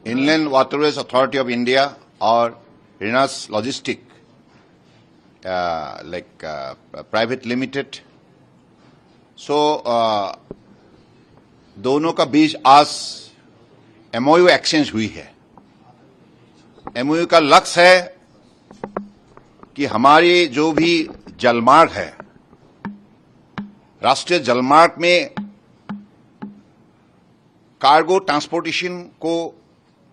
Inland Waterways Authority of India और Rinas Logistic private limited. So दोनों का बीच आज MOU एक्सचेंज हुई है। MOU का लक्ष्य है कि हमारी जो भी जलमार्ग है, राष्ट्रीय जलमार्ग में कार्गो ट्रांसपोर्टेशन को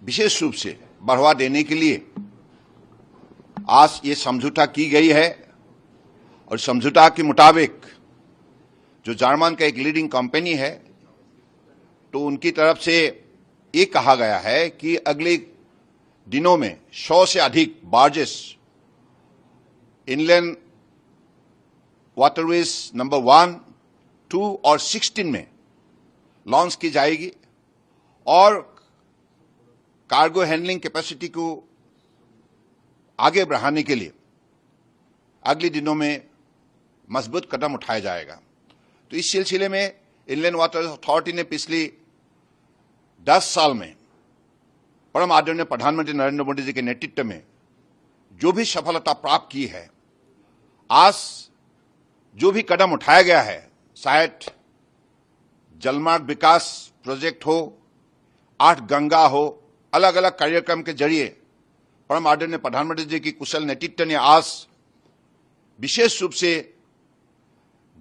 विशेष रूप से बढ़ावा देने के लिए आज ये समझौता की गई है। और समझौता के मुताबिक जो जर्मन का एक लीडिंग कंपनी है, तो उनकी तरफ से ये कहा गया है कि अगले दिनों में 100 से अधिक बार्जेस इनलैंड वाटरवेज नंबर 1, 2 और 16 में लॉन्च की जाएगी और कार्गो हैंडलिंग कैपेसिटी को आगे बढ़ाने के लिए अगले दिनों में मजबूत कदम उठाया जाएगा। तो इस सिलसिले में इनलैंड वाटर अथॉरिटी ने पिछले 10 साल में परम आदरणीय प्रधानमंत्री नरेंद्र मोदी जी के नेतृत्व में जो भी सफलता प्राप्त की है, आज जो भी कदम उठाया गया है, शायद जलमार्ग विकास प्रोजेक्ट हो, 8 गंगा हो, अलग अलग कार्यक्रम के जरिए परम आदरणीय प्रधानमंत्री जी की कुशल नेतृत्व ने आज विशेष रूप से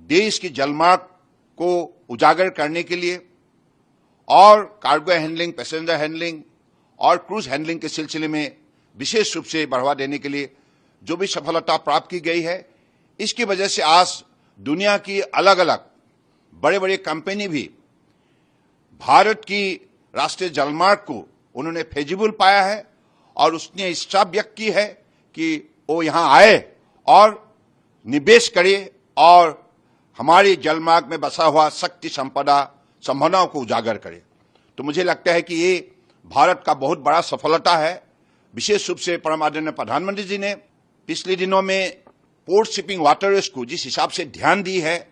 देश की जलमार्ग को उजागर करने के लिए और कार्गो हैंडलिंग, पैसेंजर हैंडलिंग और क्रूज हैंडलिंग के सिलसिले में विशेष रूप से बढ़ावा देने के लिए जो भी सफलता प्राप्त की गई है, इसकी वजह से आज दुनिया की अलग अलग बड़े बड़े कंपनी भी भारत की राष्ट्रीय जलमार्ग को उन्होंने फेजिबल पाया है और उसने इच्छा व्यक्त की है कि वो यहां आए और निवेश करे और हमारे जलमार्ग में बसा हुआ शक्ति संपदा संभावनाओं को उजागर करे। तो मुझे लगता है कि ये भारत का बहुत बड़ा सफलता है। विशेष रूप से परम आदरणीय प्रधानमंत्री जी ने पिछले दिनों में पोर्ट शिपिंग वाटरवेज को जिस हिसाब से ध्यान दी है,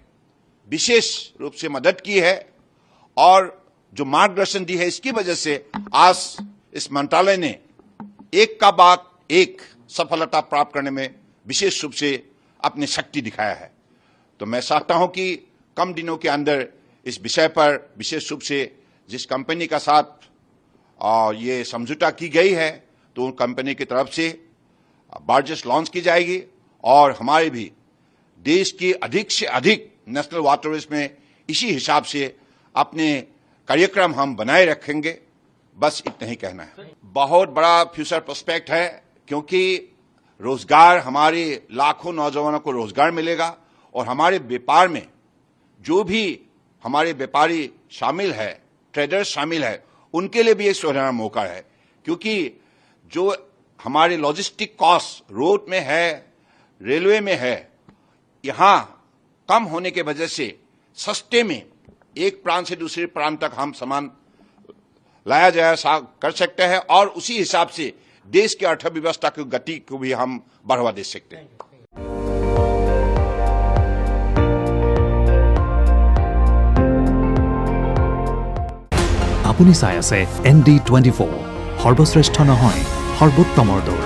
विशेष रूप से मदद की है और जो मार्गदर्शन दी है, इसकी वजह से आज इस मंत्रालय ने एक का बाद एक सफलता प्राप्त करने में विशेष रूप से अपनी शक्ति दिखाया है। तो मैं चाहता हूं कि कम दिनों के अंदर इस विषय पर विशेष रूप से जिस कंपनी का साथ ये समझौता की गई है, तो उन कंपनी की तरफ से बार्जेस लॉन्च की जाएगी और हमारे भी देश की अधिक से अधिक नेशनल वाटरवेज में इसी हिसाब से अपने कार्यक्रम हम बनाए रखेंगे। बस इतना ही कहना है। बहुत बड़ा फ्यूचर प्रोस्पेक्ट है, क्योंकि रोजगार, हमारे लाखों नौजवानों को रोजगार मिलेगा और हमारे व्यापार में जो भी हमारे व्यापारी शामिल है, ट्रेडर्स शामिल है, उनके लिए भी एक सुनहरा मौका है। क्योंकि जो हमारे लॉजिस्टिक कॉस्ट रोड में है, रेलवे में है, यहां कम होने के वजह से सस्ते में एक प्रांत से दूसरे प्रांत तक हम सामान लाया जाया कर सकते हैं और उसी हिसाब से देश की अर्थव्यवस्था की गति को भी हम बढ़ावा दे सकते हैं। আপুনি চাই আছে ND24 সৰ্বশ্ৰেষ্ঠ নহয় সৰ্বোত্তমৰ দৌৰ।